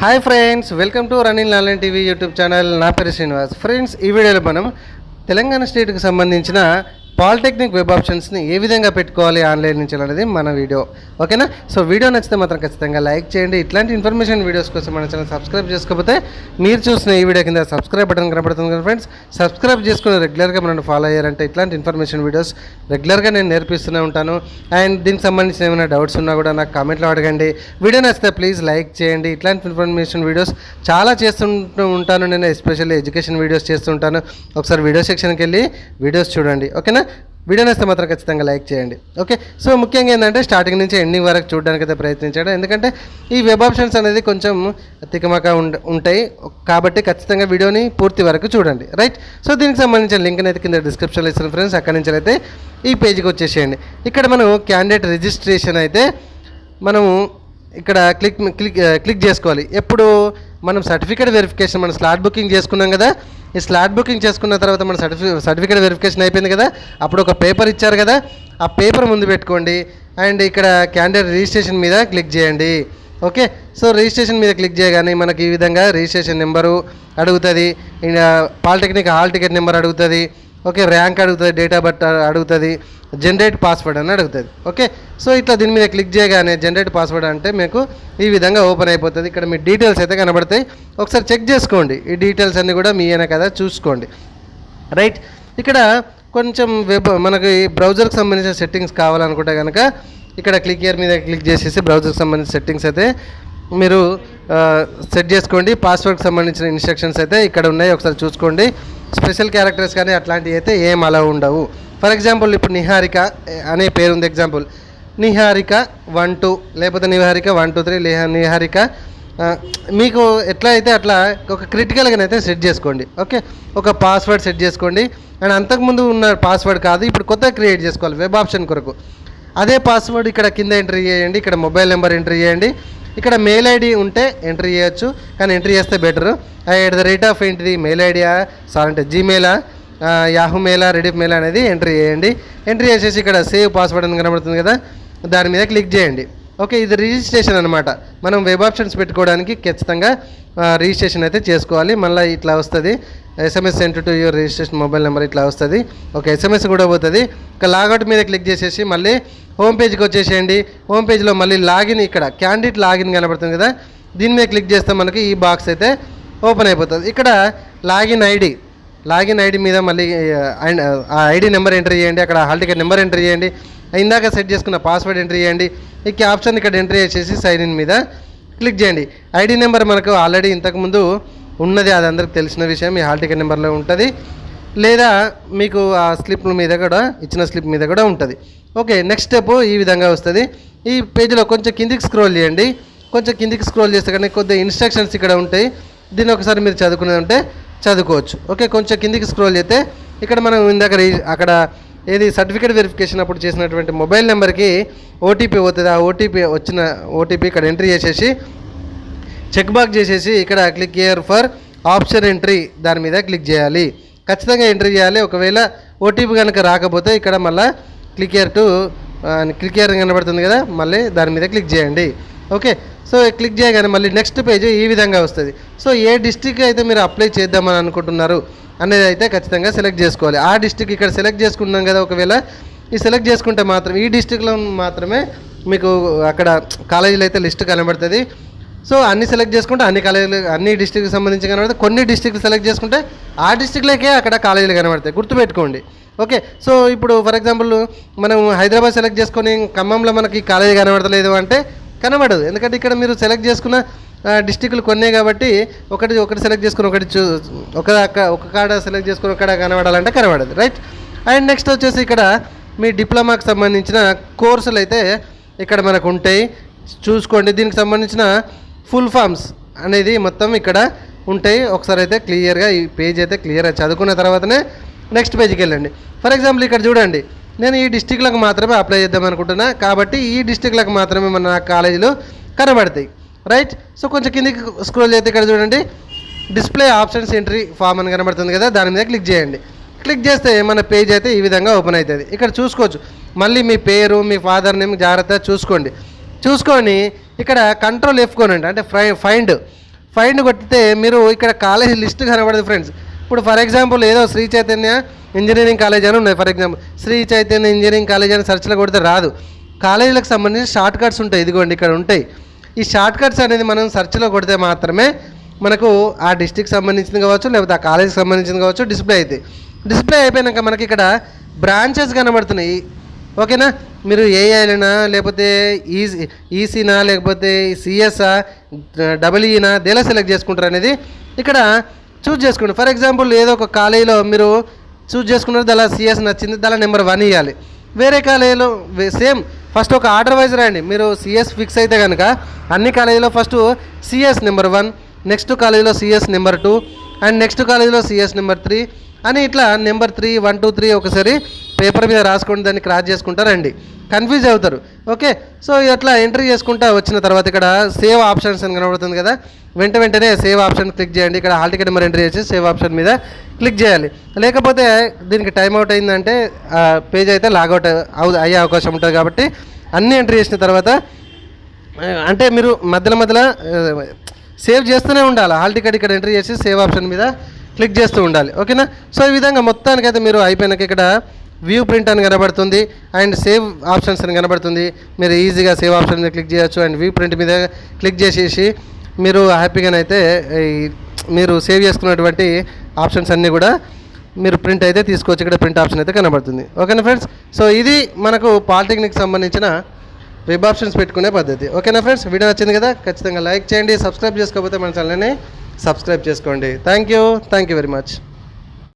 Hi friends, welcome to running online TV YouTube channel. నా పేరు Srinivas. Friends, ఈ వీడియోలో మనం తెలంగాణ స్టేట్కి సంబంధించిన పాలిటెక్నిక్ వెబ్ ఆప్షన్స్ని ఏ విధంగా పెట్టుకోవాలి ఆన్లైన్ నుంచి అనేది మన వీడియో. ఓకేనా? సో వీడియో నచ్చితే మాత్రం ఖచ్చితంగా లైక్ చేయండి. ఇట్లాంటి ఇన్ఫర్మేషన్ వీడియోస్ కోసం మన ఛానల్ సబ్స్క్రైబ్ చేసుకోకపోతే మీరు చూసిన ఈ వీడియో కింద సబ్స్క్రైబ్ బటన్ కనబడుతుంది కదా ఫ్రెండ్స్. సబ్స్క్రైబ్ చేసుకుని రెగ్యులర్గా మనం ఫాలో అయ్యారంటే ఇట్లాంటి ఇన్ఫర్మేషన్ వీడియోస్ రెగ్యులర్గా నేను నేర్పిస్తూనే ఉంటాను. అండ్ దీనికి సంబంధించిన ఏమైనా డౌట్స్ ఉన్నా కూడా నాకు కామెంట్లో అడగండి. వీడియో నచ్చితే ప్లీజ్ లైక్ చేయండి. ఇట్లాంటి ఇన్ఫర్మేషన్ వీడియోస్ చాలా చేస్తుంటూ ఉంటాను నేను, ఎస్పెషల్లీ ఎడ్యుకేషన్ వీడియోస్ చేస్తుంటాను. ఒకసారి వీడియో సెక్షన్కి వెళ్ళి వీడియోస్ చూడండి. ఓకేనా? వీడియో నచ్చితే మాత్రం ఖచ్చితంగా లైక్ చేయండి. ఓకే, సో ముఖ్యంగా ఏంటంటే స్టార్టింగ్ నుంచి ఎండింగ్ వరకు చూడడానికి అయితే ప్రయత్నించాడు. ఎందుకంటే ఈ వెబ్ ఆప్షన్స్ అనేది కొంచెం తికమక ఉంటాయి కాబట్టి ఖచ్చితంగా వీడియోని పూర్తి వరకు చూడండి. రైట్? సో దీనికి సంబంధించిన లింక్ అయితే కింద డిస్క్రిప్షన్లో ఇస్తాను ఫ్రెండ్స్. అక్కడి నుంచి అయితే ఈ పేజ్కి వచ్చేసేయండి. ఇక్కడ మనం క్యాండిడేట్ రిజిస్ట్రేషన్ అయితే మనము ఇక్కడ క్లిక్ చేసుకోవాలి. ఎప్పుడు మనం సర్టిఫికేట్ వెరిఫికేషన్, మనం స్లాట్ బుకింగ్ చేసుకున్నాం కదా, ఈ స్లాట్ బుకింగ్ చేసుకున్న తర్వాత మన సర్టిఫికేట్ వెరిఫికేషన్ అయిపోయింది కదా, అప్పుడు ఒక పేపర్ ఇచ్చారు కదా, ఆ పేపర్ ముందు పెట్టుకోండి. అండ్ ఇక్కడ క్యాండిడేట్ రిజిస్ట్రేషన్ మీద క్లిక్ చేయండి. ఓకే, సో రిజిస్ట్రేషన్ మీద క్లిక్ చేయగానే మనకి ఈ విధంగా రిజిస్ట్రేషన్ నెంబరు అడుగుతుంది, పాలిటెక్నిక్ హాల్ టికెట్ నెంబర్ అడుగుతుంది, ఓకే, ర్యాంక్ అడుగుతుంది, డేట్ ఆఫ్ బర్త్ అడుగుతుంది, జనరేట్ పాస్వర్డ్ అని అడుగుతుంది. ఓకే, సో ఇట్లా దీని మీద క్లిక్ చేయగానే జనరేట్ పాస్వర్డ్ అంటే మీకు ఈ విధంగా ఓపెన్ అయిపోతుంది. ఇక్కడ మీ డీటెయిల్స్ అయితే కనబడతాయి. ఒకసారి చెక్ చేసుకోండి, ఈ డీటెయిల్స్ అన్నీ కూడా మీయేనా కదా చూసుకోండి. రైట్? ఇక్కడ కొంచెం మనకి బ్రౌజర్కి సంబంధించిన సెట్టింగ్స్ కావాలనుకుంటే కనుక ఇక్కడ క్లిక్ హియర్ మీద క్లిక్ చేసేసి బ్రౌజర్కి సంబంధించిన సెట్టింగ్స్ అయితే మీరు సెట్ చేసుకోండి. పాస్వర్డ్కి సంబంధించిన ఇన్స్ట్రక్షన్స్ అయితే ఇక్కడ ఉన్నాయి, ఒకసారి చూసుకోండి. స్పెషల్ క్యారెక్టర్స్ కానీ అట్లాంటివి అయితే ఏం అలా ఉండవు. ఫర్ ఎగ్జాంపుల్ ఇప్పుడు నిహారిక అనే పేరు ఉంది. ఎగ్జాంపుల్ నిహారిక 1-2 లేకపోతే నిహారిక 1-2-3 నిహారిక మీకు ఎట్లా అయితే అట్లా ఒక క్రిటికల్గానైతే సెట్ చేసుకోండి. ఓకే, ఒక పాస్వర్డ్ సెట్ చేసుకోండి. అండ్ అంతకుముందు ఉన్న పాస్వర్డ్ కాదు, ఇప్పుడు కొత్తగా క్రియేట్ చేసుకోవాలి వెబ్ ఆప్షన్ కొరకు. అదే పాస్వర్డ్ ఇక్కడ కింద ఎంట్రీ చేయండి. ఇక్కడ మొబైల్ నెంబర్ ఎంట్రీ చేయండి. ఇక్కడ మెయిల్ ఐడి ఉంటే ఎంట్రీ చేయొచ్చు, కానీ ఎంట్రీ చేస్తే బెటరు. @ ఏంటిది మెయిల్ ఐడియా అంటే జీమెయిలా, యాహూ మెయిలా, రెడిఫ్ మెయిల్ అనేది ఎంట్రీ చేయండి. ఎంట్రీ చేసేసి ఇక్కడ సేవ్ పాస్వర్డ్ అని కనబడుతుంది కదా, దాని మీద క్లిక్ చేయండి. ఓకే, ఇది రిజిస్ట్రేషన్ అనమాట. మనం వెబ్ ఆప్షన్స్ పెట్టుకోవడానికి ఖచ్చితంగా రిజిస్ట్రేషన్ అయితే చేసుకోవాలి. మళ్ళీ ఇట్లా వస్తుంది, SMS sent to your registration mobile number ఇట్లా వస్తుంది. ఓకే, SMS కూడా పోతుంది. ఇక లాగౌట్ మీద క్లిక్ చేసేసి మళ్ళీ హోమ్ పేజ్కి వచ్చేసేయండి. హోమ్ పేజ్లో మళ్ళీ లాగిన్, ఇక్కడ క్యాండిడేట్ లాగిన్ కనబడుతుంది కదా, దీని మీద క్లిక్ చేస్తే మనకి ఈ బాక్స్ అయితే ఓపెన్ అయిపోతుంది. ఇక్కడ లాగిన్ ఐడి మీద మళ్ళీ ఆ ఐడి నెంబర్ ఎంట్రీ చేయండి. అక్కడ హాల్ టికెట్ నెంబర్ ఎంట్రీ చేయండి. ఇందాక సెట్ చేసుకున్న పాస్వర్డ్ ఎంట్రీ చేయండి. ఈ ఆప్షన్ ఇక్కడ ఎంట్రీ చేసేసి సైన్ ఇన్ మీద క్లిక్ చేయండి. ఐడి నెంబర్ మనకు ఆల్రెడీ ఇంతకుముందు ఉన్నది, అది అందరికి తెలిసిన విషయం. ఈ హాల్ టికెట్ నెంబర్లో ఉంటుంది, లేదా మీకు ఆ స్లిప్ మీద కూడా, ఇచ్చిన స్లిప్ మీద కూడా ఉంటుంది. ఓకే, నెక్స్ట్ స్టెప్ ఈ విధంగా వస్తుంది. ఈ పేజీలో కొంచెం కిందికి స్క్రోల్ చేయండి. కొంచెం కిందికి స్క్రోల్ చేస్తే కానీ కొద్దిగా ఇన్స్ట్రక్షన్స్ ఇక్కడ ఉంటాయి. దీన్ని ఒకసారి మీరు చదువుకునేది ఉంటే చదువుకోవచ్చు. ఓకే, కొంచెం కిందికి స్క్రోల్ చేస్తే ఇక్కడ మనం ఇందాక అక్కడ ఏది సర్టిఫికేట్ వెరిఫికేషన్ అప్పుడు చేసినటువంటి మొబైల్ నెంబర్కి ఓటీపీ అవుతుంది. ఆ వచ్చిన ఓటీపీ ఇక్కడ ఎంట్రీ చేసేసి చెక్ బాక్స్ చేసేసి ఇక్కడ click here for option entry దాని మీద క్లిక్ చేయాలి. ఖచ్చితంగా ఎంట్రీ చేయాలి. ఒకవేళ ఓటీపీ కనుక రాకపోతే ఇక్కడ మళ్ళీ క్లిక్ హియర్ కనబడుతుంది కదా, మళ్ళీ దాని మీద క్లిక్ చేయండి. ఓకే, సో క్లిక్ చేయగానే మళ్ళీ నెక్స్ట్ పేజ్ ఈ విధంగా వస్తుంది. సో ఏ డిస్ట్రిక్ట్ అయితే మీరు అప్లై చేద్దామని అనుకుంటున్నారు అనేది అయితే ఖచ్చితంగా సెలెక్ట్ చేసుకోవాలి. ఆ డిస్ట్రిక్ట్ ఇక్కడ సెలెక్ట్ చేసుకున్నాం కదా, ఒకవేళ ఈ సెలెక్ట్ చేసుకుంటే మాత్రం ఈ డిస్ట్రిక్ట్లో మాత్రమే మీకు అక్కడ కాలేజీలు అయితే లిస్ట్ కనబడుతుంది. సో అన్ని సెలెక్ట్ చేసుకుంటే అన్ని కాలేజీలు, అన్ని డిస్ట్రిక్ట్కి సంబంధించి కనబడతాయి. కొన్ని డిస్ట్రిక్ట్లు సెలెక్ట్ చేసుకుంటే ఆ డిస్ట్రిక్ట్లకే అక్కడ కాలేజీలు కనబడతాయి, గుర్తుపెట్టుకోండి. ఓకే, సో ఇప్పుడు ఫర్ ఎగ్జాంపుల్ మనం హైదరాబాద్ సెలెక్ట్ చేసుకొని ఖమ్మంలో మనకి కాలేజీ కనబడతలేదు అంటే కనబడదు. ఎందుకంటే ఇక్కడ మీరు సెలెక్ట్ చేసుకున్న డిస్ట్రిక్ట్లు కొన్నే కాబట్టి ఒకటి సెలెక్ట్ చేసుకుని ఒక కాడ సెలెక్ట్ చేసుకుని ఒక కాడ కనబడాలంటే కనబడదు. రైట్? అండ్ నెక్స్ట్ వచ్చేసి ఇక్కడ మీ డిప్లొమాకి సంబంధించిన కోర్సులు అయితే ఇక్కడ మనకు ఉంటాయి, చూసుకోండి. దీనికి సంబంధించిన ఫుల్ ఫామ్స్ అనేది మొత్తం ఇక్కడ ఉంటాయి. ఒకసారి అయితే క్లియర్గా ఈ పేజ్ అయితే క్లియర్గా చదువుకున్న తర్వాతనే నెక్స్ట్ పేజ్కి వెళ్ళండి. ఫర్ ఎగ్జాంపుల్ ఇక్కడ చూడండి, నేను ఈ డిస్ట్రిక్ట్లకు మాత్రమే అప్లై చేద్దాం అనుకుంటున్నా కాబట్టి ఈ డిస్ట్రిక్ట్లకు మాత్రమే మన కాలేజీలు కనబడతాయి. రైట్? సో కొంచెం కిందికి స్క్రోల్ చేస్తే ఇక్కడ చూడండి డిస్ప్లే ఆప్షన్స్ ఎంట్రీ ఫామ్ అని కనబడుతుంది కదా, దాని మీద క్లిక్ చేయండి. క్లిక్ చేస్తే మన పేజ్ అయితే ఈ విధంగా ఓపెన్ అవుతుంది. ఇక్కడ చూసుకోవచ్చు, మళ్ళీ మీ పేరు, మీ ఫాదర్ నేమ్ జాగ్రత్తగా చూసుకొని ఇక్కడ కంట్రోల్ F కొనండి, అంటే ఫైండ్ కొట్టితే మీరు ఇక్కడ కాలేజ్ లిస్ట్ కనబడదు ఫ్రెండ్స్. ఇప్పుడు ఫర్ ఎగ్జాంపుల్ ఏదో శ్రీ చైతన్య ఇంజనీరింగ్ కాలేజ్ అని ఉన్నాయి. For example Shri Chaitanya engineering college అని సెర్చ్లో కొడితే రాదు. కాలేజీలకు సంబంధించి షార్ట్ కట్స్ ఉంటాయి, ఇదిగోండి ఇక్కడ ఉంటాయి. ఈ షార్ట్ కట్స్ అనేది మనం సెర్చ్లో కొడితే మాత్రమే మనకు ఆ డిస్టిక్ సంబంధించింది కావచ్చు, లేకపోతే ఆ కాలేజీకి సంబంధించింది కావచ్చు డిస్ప్లే అవుతాయి. డిస్ప్లే అయిపోయాక మనకి ఇక్కడ బ్రాంచెస్ కనబడుతున్నాయి. ఓకేనా, మీరు ఏఐనా లేకపోతే ఈసీనా లేకపోతే సిఎస్ఆ డబ్ల్యూఈనా దేలా సెలెక్ట్ చేసుకుంటారు అనేది ఇక్కడ చూజ్ చేసుకోండి. ఫర్ ఎగ్జాంపుల్ ఏదో ఒక కాలేజీలో మీరు చూజ్ చేసుకున్నారు, దాని సిఎస్ నచ్చింది, దాని నెంబర్ 1 ఇవ్వాలి. వేరే కాలేజీలో సేమ్ ఫస్ట్ ఒక ఆర్డర్ వైజ్ రాయండి. మీరు సిఎస్ ఫిక్స్ అయితే కనుక అన్ని కాలేజీలో ఫస్ట్ సిఎస్ నెంబర్ 1, నెక్స్ట్ కాలేజీలో సిఎస్ నెంబర్ 2 అండ్ నెక్స్ట్ కాలేజీలో సిఎస్ నెంబర్ 3 అని ఇట్లా నెంబర్ 3 1 2 3 ఒకసారి పేపర్ మీద రాసుకొని దాన్ని క్రాస్ చేసుకుంటారండి, కన్ఫ్యూజ్ అవుతారు. ఓకే, సో అట్లా ఎంట్రీ చేసుకుంటా వచ్చిన తర్వాత ఇక్కడ సేవ్ ఆప్షన్స్ అని కనబడుతుంది కదా, వెంటనే సేవ్ ఆప్షన్ క్లిక్ చేయండి. ఇక్కడ హాల్ టికెట్ నెంబర్ ఎంట్రీ చేసి సేవ్ ఆప్షన్ మీద క్లిక్ చేయాలి. లేకపోతే దీనికి టైం అవుట్ అయిందంటే పేజ్ అయితే లాగౌట్ అయ్యే అవకాశం ఉంటుంది. కాబట్టి అన్నీ ఎంట్రీ చేసిన తర్వాత అంటే మీరు మధ్యలో సేవ్ చేస్తూనే ఉండాలి. హాల్ టికెట్ ఇక్కడ ఎంట్రీ చేసి సేవ్ ఆప్షన్ మీద క్లిక్ చేస్తూ ఉండాలి. ఓకేనా, సో ఈ విధంగా మొత్తానికైతే మీరు అయిపోయినాక ఇక్కడ వ్యూ ప్రింట్ అని కనబడుతుంది అండ్ సేవ్ ఆప్షన్స్ అని కనబడుతుంది. మీరు ఈజీగా సేవ్ ఆప్షన్ మీద క్లిక్ చేయొచ్చు అండ్ వ్యూ ప్రింట్ మీద క్లిక్ చేసేసి మీరు హ్యాపీగానైతే మీరు సేవ్ చేసుకున్నటువంటి ఆప్షన్స్ అన్నీ కూడా మీరు ప్రింట్ అయితే తీసుకోవచ్చు. ఇక్కడ ప్రింట్ ఆప్షన్ అయితే కనబడుతుంది. ఓకేనా ఫ్రెండ్స్, సో ఇది మనకు పాలిటెక్నిక్ సంబంధించిన వెబ్ ఆప్షన్స్ పెట్టుకునే పద్ధతి. ఓకేనా ఫ్రెండ్స్, వీడియో నచ్చింది కదా, ఖచ్చితంగా లైక్ చేయండి. సబ్స్క్రైబ్ చేసుకోకపోతే మన ఛానల్ని సబ్స్క్రైబ్ చేసుకోండి. Thank you very much.